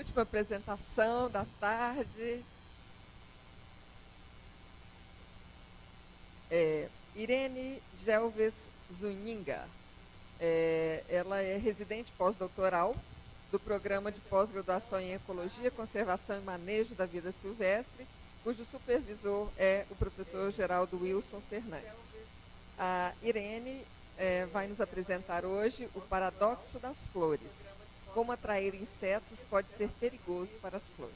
última apresentação da tarde. Irene Gelves Zuninga. Ela é residente pós-doutoral do Programa de Pós-Graduação em Ecologia, Conservação e Manejo da Vida Silvestre, cujo supervisor é o professor Geraldo Wilson Fernandes. A Irene vai nos apresentar hoje o paradoxo das flores. Como atrair insetos pode ser perigoso para as flores.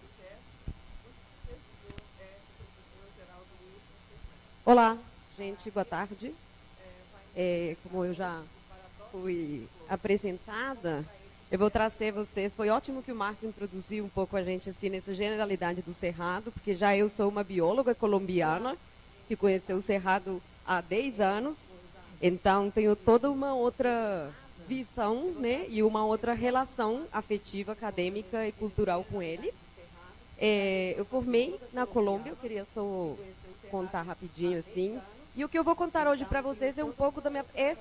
Olá, gente, boa tarde. Como eu já fui apresentada, eu vou trazer vocês. Foi ótimo que o Márcio introduziu um pouco a gente assim nessa generalidade do Cerrado, porque já eu sou uma bióloga colombiana que conheceu o Cerrado há 10 anos, então tenho toda uma outra visão, né, e uma outra relação afetiva, acadêmica e cultural com ele. Eu formei na Colômbia, eu queria só contar rapidinho assim. E o que eu vou contar hoje para vocês é um pouco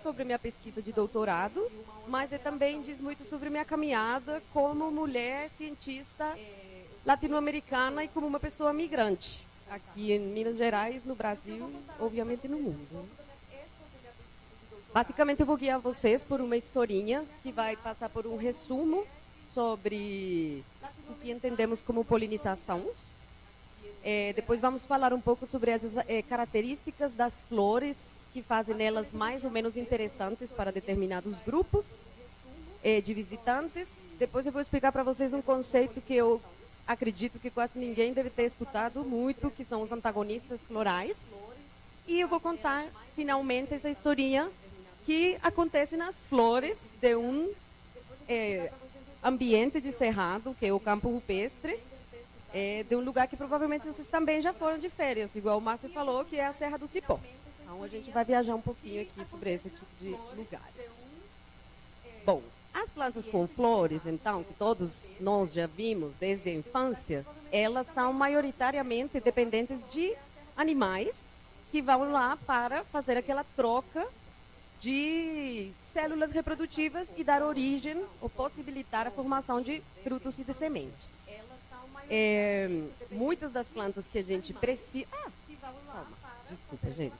sobre minha pesquisa de doutorado, mas também diz muito sobre minha caminhada como mulher cientista latino-americana e como uma pessoa migrante aqui em Minas Gerais, no Brasil, obviamente no mundo. Basicamente eu vou guiar vocês por uma historinha que vai passar por um resumo sobre o que entendemos como polinização. Depois vamos falar um pouco sobre as características das flores que fazem elas mais ou menos interessantes para determinados grupos de visitantes. Depois eu vou explicar para vocês um conceito que eu acredito que quase ninguém deve ter escutado muito, que são os antagonistas florais. E eu vou contar finalmente essa historinha que acontece nas flores de um ambiente de cerrado, que é o campo rupestre, de um lugar que provavelmente vocês também já foram de férias, igual o Márcio falou, que é a Serra do Cipó. Então a gente vai viajar um pouquinho aqui sobre esse tipo de lugares. Bom, as plantas com flores, então, que todos nós já vimos desde a infância, elas são maioritariamente dependentes de animais que vão lá para fazer aquela troca de células reprodutivas e dar origem ou possibilitar a formação de frutos e de sementes. Muitas das plantas que a gente precisa... desculpa, gente.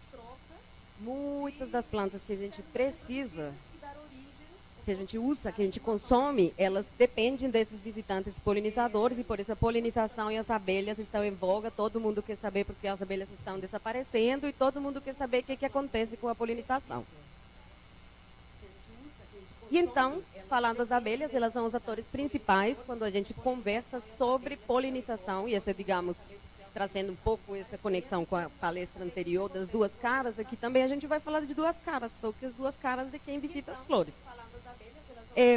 Muitas das plantas que a gente precisa, que a gente usa, que a gente consome, elas dependem desses visitantes polinizadores e por isso a polinização e as abelhas estão em voga. Todo mundo quer saber porque as abelhas estão desaparecendo e todo mundo quer saber o que acontece com a polinização. E então, falando das abelhas, elas são os atores principais quando a gente conversa sobre polinização, e essa, digamos, trazendo um pouco essa conexão com a palestra anterior das duas caras, aqui também a gente vai falar de duas caras, só que as duas caras de quem visita as flores.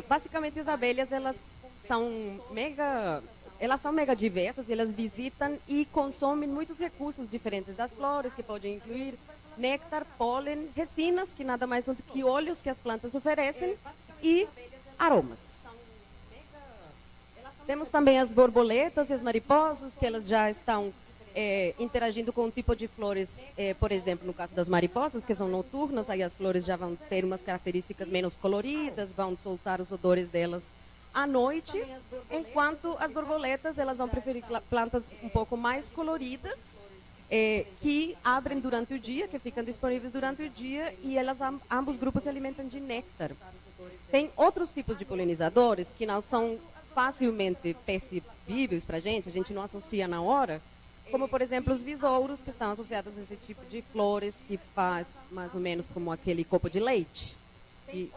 Basicamente, as abelhas, elas são mega diversas, elas visitam e consomem muitos recursos diferentes das flores, que podem incluir néctar, pólen, resinas, que nada mais são do que óleos que as plantas oferecem, e aromas. Temos também as borboletas e as mariposas, que elas já estão interagindo com um tipo de flores, por exemplo, no caso das mariposas, que são noturnas, aí as flores já vão ter umas características menos coloridas, vão soltar os odores delas à noite, enquanto as borboletas elas vão preferir plantas um pouco mais coloridas, que abrem durante o dia, que ficam disponíveis durante o dia, e ambos grupos se alimentam de néctar. Tem outros tipos de polinizadores que não são facilmente percebíveis para a gente não associa na hora, como, por exemplo, os besouros, que estão associados a esse tipo de flores, que faz mais ou menos como aquele copo de leite. E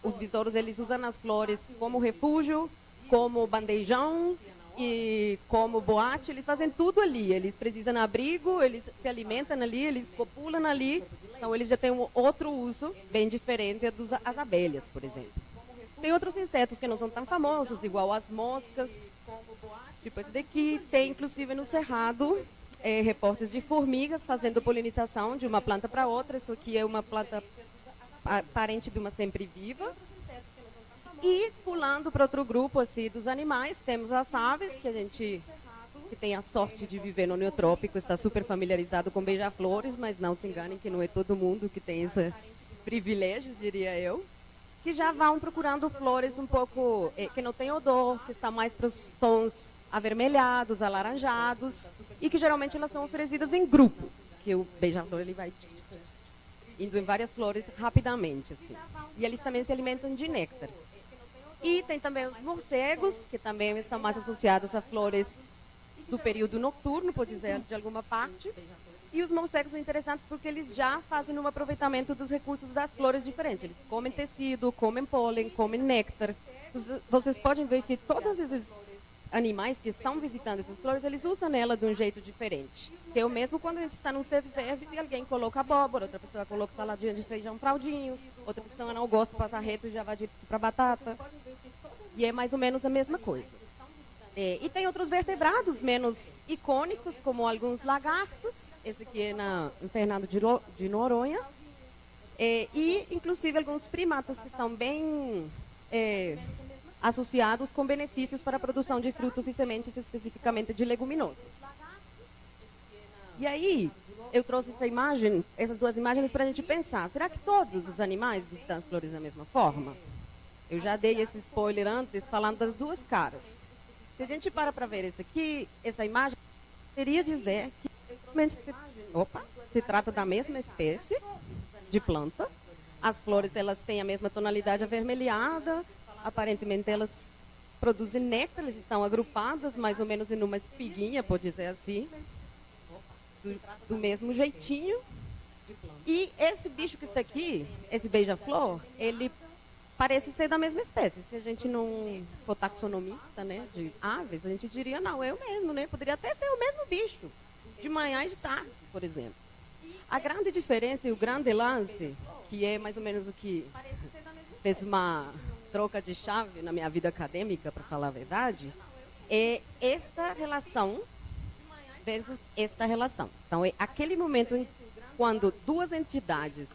os besouros, eles usam as flores como refúgio, como bandejão, e como boate, eles fazem tudo ali. Eles precisam de abrigo, eles se alimentam ali, eles copulam ali. Então, eles já têm um outro uso bem diferente das abelhas, por exemplo. Tem outros insetos que não são tão famosos, igual as moscas. Tipo esse daqui. Tem, inclusive, no Cerrado, repórteres de formigas fazendo polinização de uma planta para outra. Isso aqui é uma planta parente de uma sempre-viva. E, pulando para outro grupo assim, dos animais, temos as aves, que a gente que tem a sorte de viver no neotrópico, está super familiarizado com beija-flores, mas não se enganem que não é todo mundo que tem esse privilégio, diria eu. que já vão procurando flores um pouco, que não tem odor, que está mais para os tons avermelhados, alaranjados, e que geralmente elas são oferecidas em grupo, que o beija-flor ele vai indo em várias flores rapidamente, assim. E eles também se alimentam de néctar. E tem também os morcegos, que também estão mais associados a flores do período noturno, por dizer de alguma parte. E os morcegos são interessantes porque eles já fazem um aproveitamento dos recursos das flores diferentes. Eles comem tecido, comem pólen, comem néctar. Vocês podem ver que todos esses animais que estão visitando essas flores, eles usam ela de um jeito diferente. Que é o mesmo quando a gente está num self-service e alguém coloca abóbora, outra pessoa coloca saladinha de feijão fraldinho, outra pessoa não gosta de passar reto e já vai para batata. E é mais ou menos a mesma coisa. E tem outros vertebrados menos icônicos, como alguns lagartos, esse aqui é em Fernando de Noronha, e inclusive alguns primatas que estão bem associados com benefícios para a produção de frutos e sementes, especificamente de leguminosas. E aí, eu trouxe essas duas imagens para a gente pensar, será que todos os animais visitam as flores da mesma forma? Eu já dei esse spoiler antes, falando das duas caras. Se a gente para ver essa imagem, seria dizer que se trata da mesma espécie de planta. As flores elas têm a mesma tonalidade avermelhada, aparentemente elas produzem néctar, elas estão agrupadas mais ou menos em uma espiguinha, por dizer assim, do mesmo jeitinho. E esse bicho que está aqui, esse beija-flor, ele parece ser da mesma espécie. Se a gente não for taxonomista, né, de aves, a gente diria, não, é o mesmo, né? Poderia até ser o mesmo bicho, de manhã e de tarde, por exemplo. A grande diferença e o grande lance, que é mais ou menos o que fez uma troca de chave na minha vida acadêmica, para falar a verdade, é esta relação versus esta relação. Então, é aquele momento quando duas entidades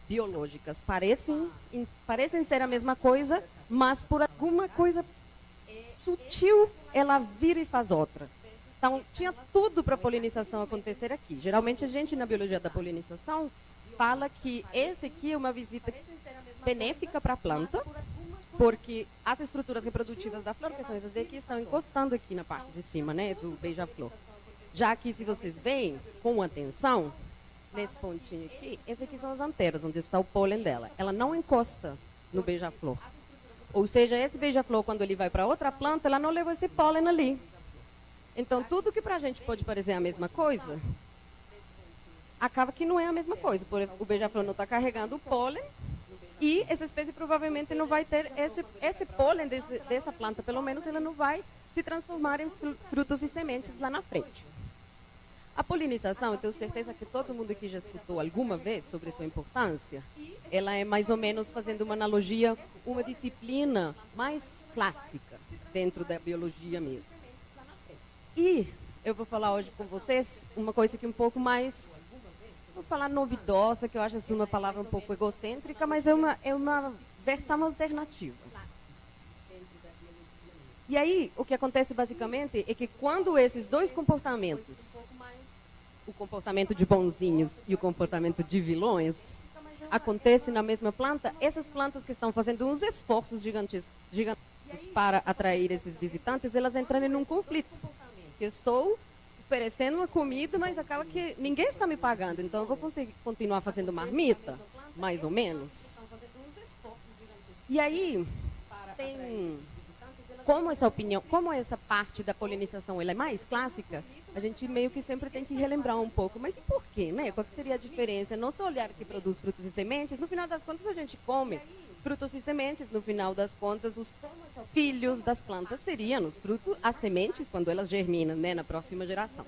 biológicas parecem ser a mesma coisa, mas por alguma coisa sutil ela vira e faz outra. Então, tinha tudo para a polinização acontecer aqui. Geralmente, a gente, na biologia da polinização, fala que esse aqui é uma visita benéfica para a planta, porque as estruturas reprodutivas da flor, que são essas daqui, estão encostando aqui na parte de cima, né, do beija-flor. Já aqui, se vocês veem, com atenção, nesse pontinho aqui, esse aqui são as anteras, onde está o pólen dela. Ela não encosta no beija-flor. Ou seja, esse beija-flor, quando ele vai para outra planta, ela não leva esse pólen ali. Então, tudo que para a gente pode parecer a mesma coisa, acaba que não é a mesma coisa. O beija-flor não está carregando o pólen e essa espécie provavelmente não vai ter esse pólen dessa planta, pelo menos ela não vai se transformar em frutos e sementes lá na frente. A polinização, eu tenho certeza que todo mundo aqui já escutou alguma vez sobre sua importância. Ela é mais ou menos, fazendo uma analogia, uma disciplina mais clássica dentro da biologia mesmo. E eu vou falar hoje com vocês uma coisa que é um pouco mais, vou falar novidosa, que eu acho assim uma palavra um pouco egocêntrica, mas é uma versão alternativa. E aí, o que acontece basicamente é que quando esses dois comportamentos, o comportamento de bonzinhos e o comportamento de vilões, acontecem na mesma planta, essas plantas que estão fazendo uns esforços gigantescos para atrair esses visitantes, elas entram em um conflito. Eu estou oferecendo uma comida, mas acaba que ninguém está me pagando, então eu vou continuar fazendo marmita, mais ou menos. E aí, como essa parte da polinização ela é mais clássica, a gente meio que sempre tem que relembrar um pouco. Mas e por quê, né? Qual que seria a diferença? Não só olhar que produz frutos e sementes, no final das contas a gente come frutos e sementes, no final das contas os filhos das plantas seriam os frutos, as sementes, quando elas germinam, né, na próxima geração.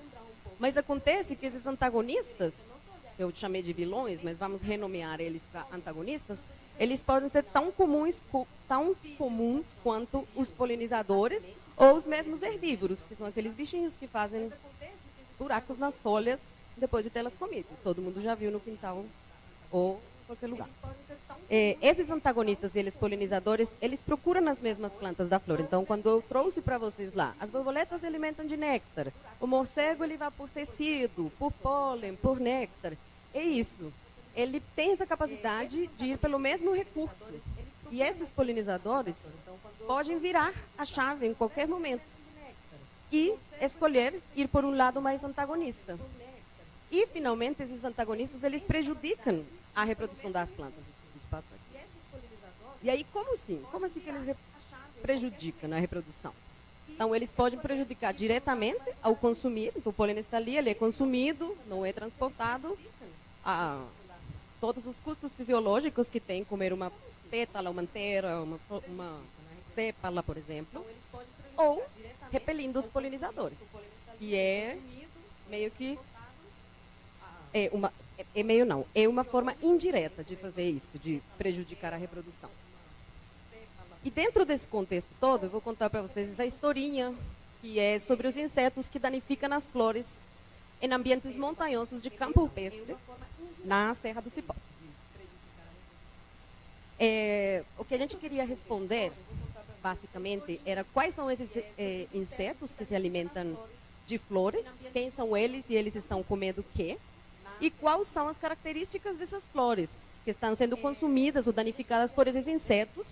Mas acontece que esses antagonistas, eu chamei de vilões, mas vamos renomear eles para antagonistas, eles podem ser tão comuns quanto os polinizadores ou os mesmos herbívoros, que são aqueles bichinhos que fazem buracos nas folhas depois de tê-las comido. Todo mundo já viu no quintal ou em qualquer lugar. Esses antagonistas e eles polinizadores, eles procuram nas mesmas plantas da flor. Então, quando eu trouxe para vocês lá, as borboletas se alimentam de néctar, o morcego ele vai por tecido, por pólen, por néctar. É isso. Ele tem essa capacidade de ir pelo mesmo recurso. E esses polinizadores podem virar a chave em qualquer momento e escolher ir por um lado mais antagonista. E, finalmente, esses antagonistas, eles prejudicam a reprodução das plantas. E aí, como assim? Como assim que eles prejudicam a reprodução? Então, eles podem prejudicar diretamente ao consumir. Então, o pólen está ali, ele é consumido, não é transportado. Todos os custos fisiológicos que tem comer uma pétala, uma antera, uma sépala, por exemplo. Ou repelindo os polinizadores, que é meio que é uma forma indireta de fazer isso, de prejudicar a reprodução. E dentro desse contexto todo, eu vou contar para vocês essa historinha, que é sobre os insetos que danificam as flores em ambientes montanhosos de campo rupestre, na Serra do Cipó. O que a gente queria responder, basicamente, era quais são esses insetos que se alimentam de flores, quem são eles e eles estão comendo o quê, e quais são as características dessas flores que estão sendo consumidas ou danificadas por esses insetos,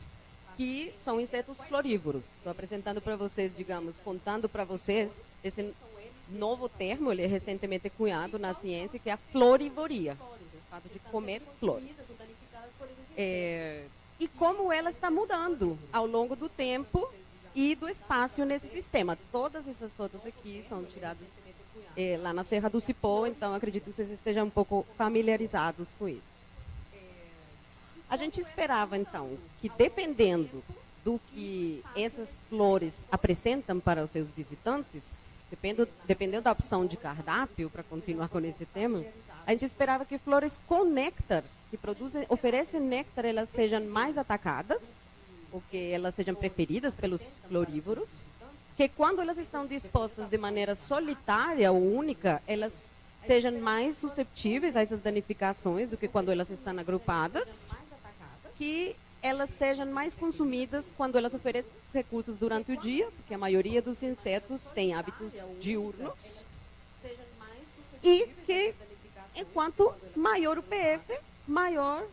que são insetos florívoros. Estou apresentando para vocês, digamos, contando para vocês esse novo termo, ele é recentemente cunhado na ciência, que é a florivoria, o fato de comer flores. E como ela está mudando ao longo do tempo e do espaço nesse sistema. Todas essas fotos aqui são tiradas lá na Serra do Cipó, então acredito que vocês estejam um pouco familiarizados com isso. A gente esperava, então, que dependendo do que essas flores apresentam para os seus visitantes, dependendo da opção de cardápio, para continuar com esse tema, a gente esperava que flores com néctar, que oferecem néctar, elas sejam mais atacadas, ou que elas sejam preferidas pelos florívoros, que quando elas estão dispostas de maneira solitária ou única, elas sejam mais susceptíveis a essas danificações do que quando elas estão agrupadas, que elas sejam mais consumidas quando elas oferecem recursos durante o dia, porque a maioria dos insetos tem hábitos diurnos, e que, enquanto maior o PF, maior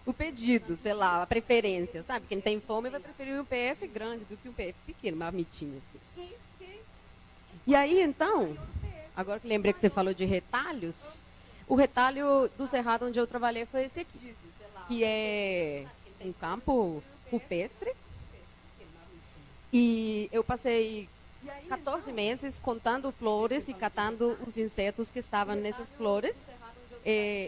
o pedido, sei lá, a preferência, sabe? Quem tem fome vai preferir um PF grande do que um PF pequeno, uma marmitinha assim. E aí, então, agora que lembrei que você falou de retalhos, o retalho do cerrado onde eu trabalhei foi esse aqui, que é um campo rupestre. E eu passei 14 meses contando flores e catando os insetos que estavam nessas flores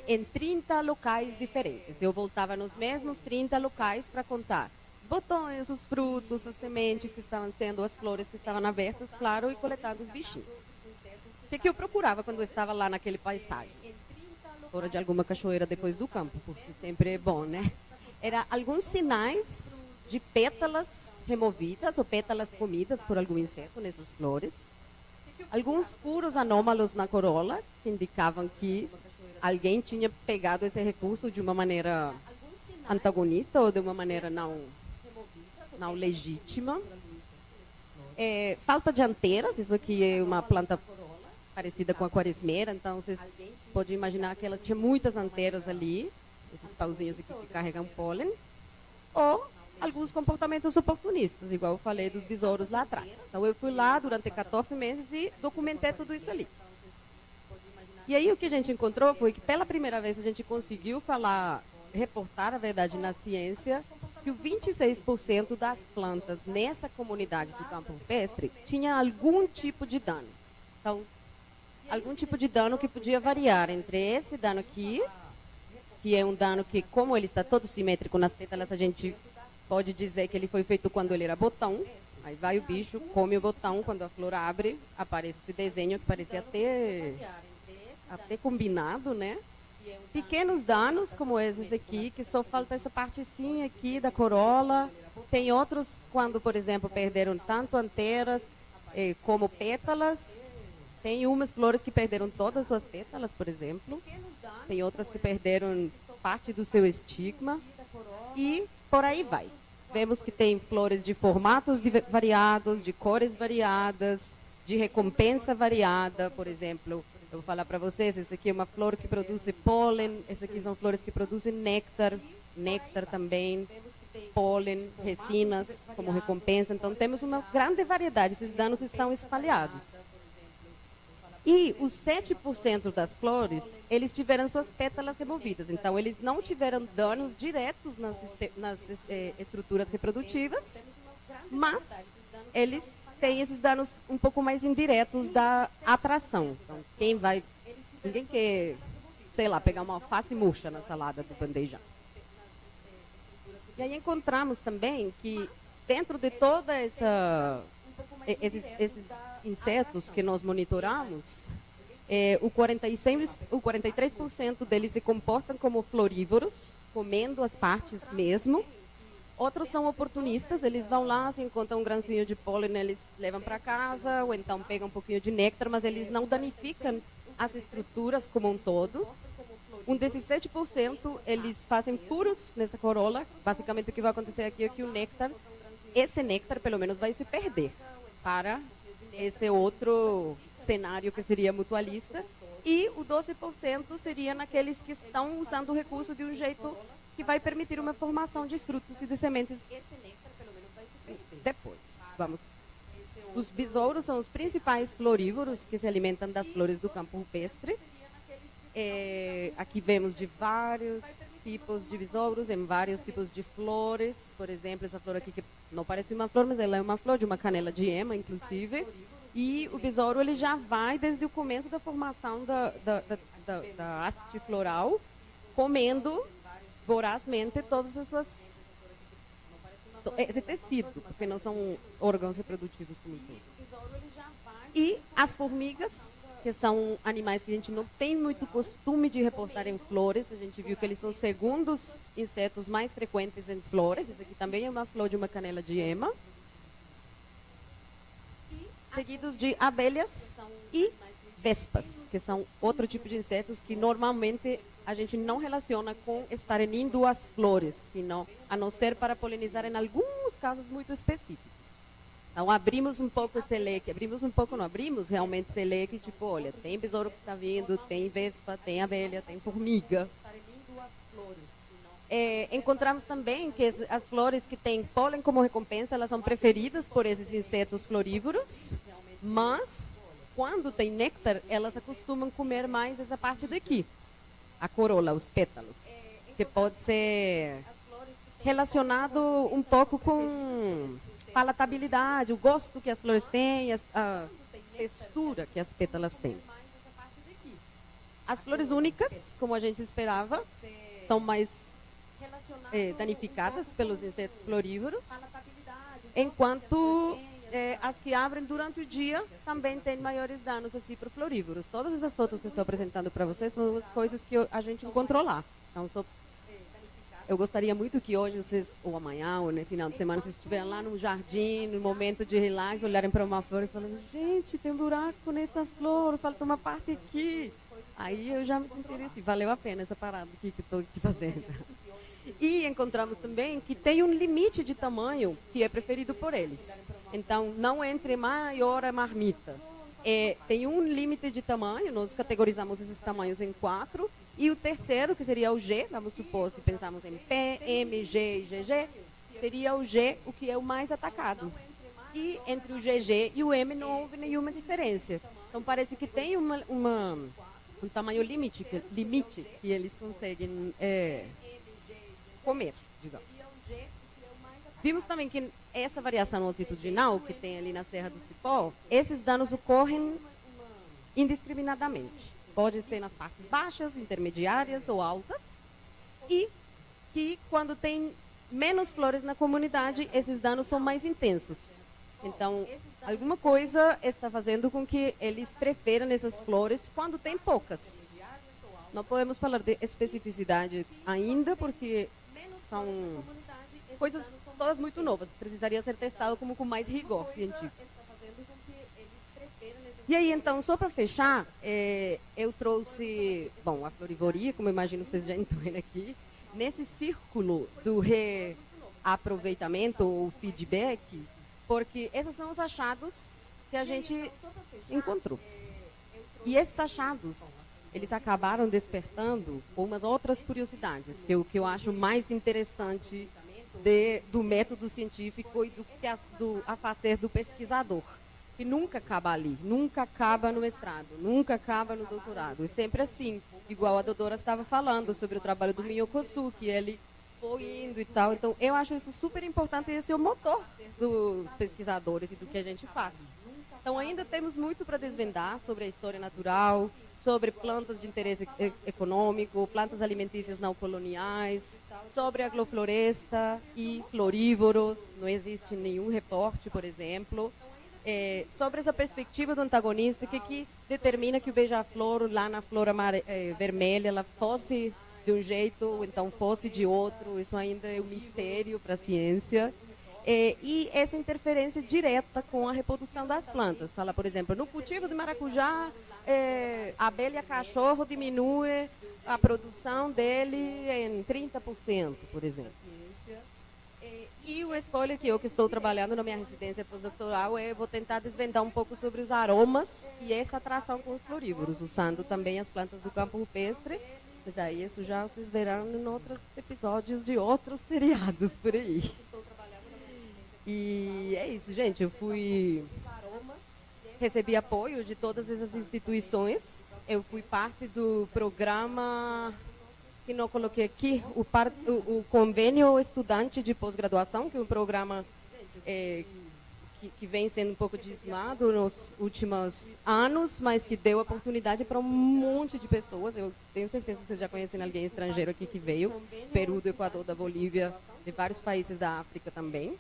em 30 locais diferentes. Eu voltava nos mesmos 30 locais para contar os botões, os frutos, as sementes que estavam sendo, as flores que estavam abertas, claro, e coletando os bichinhos. O que eu procurava quando eu estava lá naquele paisagem? Fora de alguma cachoeira depois do campo, porque sempre é bom, né? Era alguns sinais de pétalas removidas ou pétalas comidas por algum inseto nessas flores. Alguns furos anômalos na corola, que indicavam que alguém tinha pegado esse recurso de uma maneira antagonista ou de uma maneira não legítima. Falta de anteiras, isso aqui é uma planta parecida com a quaresmeira, então vocês podem imaginar que ela tinha muitas anteiras ali, esses pauzinhos aqui que carregam pólen, ou alguns comportamentos oportunistas, igual eu falei dos besouros lá atrás. Então eu fui lá durante 14 meses e documentei tudo isso ali. E aí o que a gente encontrou foi que pela primeira vez a gente conseguiu reportar a verdade na ciência, que o 26% das plantas nessa comunidade do campo rupestre tinha algum tipo de dano. Então, algum tipo de dano que podia variar entre esse dano aqui, que é um dano que, como ele está todo simétrico nas pétalas, a gente pode dizer que ele foi feito quando ele era botão. Aí vai o bicho, come o botão, quando a flor abre, aparece esse desenho que parecia até combinado, né? Pequenos danos, como esses aqui, que só falta essa partezinha aqui da corola. Tem outros, quando, por exemplo, perderam tanto anteiras como pétalas. Tem umas flores que perderam todas as suas pétalas, por exemplo. Tem outras que perderam parte do seu estigma. E por aí vai. Vemos que tem flores de formatos variados, de cores variadas, de recompensa variada. Por exemplo, Eu vou falar para vocês, esse aqui é uma flor que produz pólen, esse aqui são flores que produzem néctar, néctar também, pólen, resinas como recompensa. Então temos uma grande variedade, esses danos estão espalhados. E os 7% das flores, eles tiveram suas pétalas removidas. Então, eles não tiveram danos diretos nas estruturas reprodutivas, mas eles têm esses danos um pouco mais indiretos da atração. Então, ninguém quer, sei lá, pegar uma alface murcha na salada do bandejão. E aí encontramos também que dentro de toda esses insetos que nós monitoramos, o 43% deles se comportam como florívoros, comendo as partes mesmo. Outros são oportunistas, eles vão lá, se encontram um grãozinho de pólen, eles levam para casa, ou então pegam um pouquinho de néctar, mas eles não danificam as estruturas como um todo. Um desses 7%, eles fazem furos nessa corola. Basicamente, o que vai acontecer aqui é que esse néctar, pelo menos, vai se perder para esse outro cenário que seria mutualista. E o 12% seria naqueles que estão usando o recurso de um jeito que vai permitir uma formação de frutos e de sementes depois. Os besouros são os principais florívoros que se alimentam das flores do campo rupestre. Aqui vemos de vários tipos de besouros, em vários tipos de flores. Por exemplo, essa flor aqui que não parece uma flor, mas ela é uma flor de uma canela de ema, inclusive. E o besouro ele já vai desde o começo da formação da haste floral, comendo vorazmente todas as suas esse tecido, porque não são órgãos reprodutivos como tudo. E as formigas, que são animais que a gente não tem muito costume de reportar em flores. A gente viu que eles são os segundos insetos mais frequentes em flores. Esse aqui também é uma flor de uma canela de ema. Seguidos de abelhas e vespas, que são outro tipo de insetos que normalmente a gente não relaciona com estarem indo às flores, a não ser para polinizar em alguns casos muito específicos. Então, abrimos um pouco esse leque, abrimos realmente esse leque, tipo, olha, tem besouro que está vindo, tem vespa, tem abelha, tem formiga. Encontramos também que as flores que têm pólen como recompensa, elas são preferidas por esses insetos florívoros, mas quando tem néctar, elas acostumam comer mais essa parte daqui, a corola, os pétalos, que pode ser relacionado um pouco com palatabilidade, o gosto que as flores têm, a textura que as pétalas têm. As flores únicas, como a gente esperava, são mais danificadas pelos insetos florívoros, enquanto as que abrem durante o dia também têm maiores danos assim para florívoros. Todas essas fotos que eu estou apresentando para vocês são as coisas que a gente encontrou lá. Então, eu gostaria muito que hoje vocês, ou amanhã, ou no final de semana, vocês estiverem lá no jardim, no momento de relax, olharem para uma flor e falando, gente, tem um buraco nessa flor, falta uma parte aqui. Aí eu já me sentiria assim, valeu a pena essa parada aqui que estou aqui fazendo. E encontramos também que tem um limite de tamanho que é preferido por eles. Então, não entre maior a marmita. Tem um limite de tamanho, nós categorizamos esses tamanhos em 4. E o terceiro, que seria o G, vamos supor, se pensarmos em P, M, G e GG, seria o G, o que é o mais atacado. E entre o GG e o M não houve nenhuma diferença. Então, parece que tem um tamanho limite que eles conseguem comer, digamos. Vimos também que essa variação altitudinal que tem ali na Serra do Cipó, esses danos ocorrem indiscriminadamente. Pode ser nas partes baixas, intermediárias ou altas. E que quando tem menos flores na comunidade, esses danos são mais intensos. Então, alguma coisa está fazendo com que eles prefiram essas flores quando tem poucas. Não podemos falar de especificidade ainda, porque são coisas todas muito novas. Precisaria ser testado como com mais rigor científico. E aí, então, só para fechar, eu trouxe, a florivoria, como eu imagino que vocês já entendem aqui, nesse círculo do reaproveitamento ou feedback, porque esses são os achados que a gente encontrou. E esses achados, eles acabaram despertando umas outras curiosidades, que eu acho mais interessante do método científico e do a fazer do pesquisador. Que nunca acaba ali, nunca acaba no mestrado, nunca acaba no doutorado. E sempre assim, igual a doutora estava falando sobre o trabalho do Miyokosu, que ele foi indo e tal. Então, eu acho isso super importante e esse é o motor dos pesquisadores e do que a gente faz. Então, ainda temos muito para desvendar sobre a história natural, sobre plantas de interesse econômico, plantas alimentícias não coloniais, sobre agrofloresta e florívoros. Não existe nenhum reporte, por exemplo. Sobre essa perspectiva do antagonista, que determina que o beija-flor lá na flor vermelha ela fosse de um jeito ou então fosse de outro. Isso ainda é um mistério para a ciência. E essa interferência direta com a reprodução das plantas. Fala, por exemplo, no cultivo de maracujá, abelha cachorro diminui a produção dele em 30%, por exemplo. E o spoiler que eu que estou trabalhando na minha residência pós-doutoral vou tentar desvendar um pouco sobre os aromas e essa atração com os florívoros, usando também as plantas do campo rupestre. Mas aí isso já vocês verão em outros episódios de outros seriados por aí. E é isso, gente. Eu recebi apoio de todas essas instituições. Eu fui parte do programa que não coloquei aqui, o convênio estudante de pós-graduação, que é um programa que vem sendo um pouco dizimado nos últimos anos, mas que deu oportunidade para um monte de pessoas. Eu tenho certeza que vocês já conhecem alguém estrangeiro aqui que veio, Peru, do Equador, da Bolívia, de vários países da África também.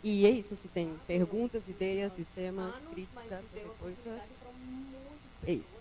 E é isso, se tem perguntas, ideias, sistemas, críticas, qualquer coisa, é isso.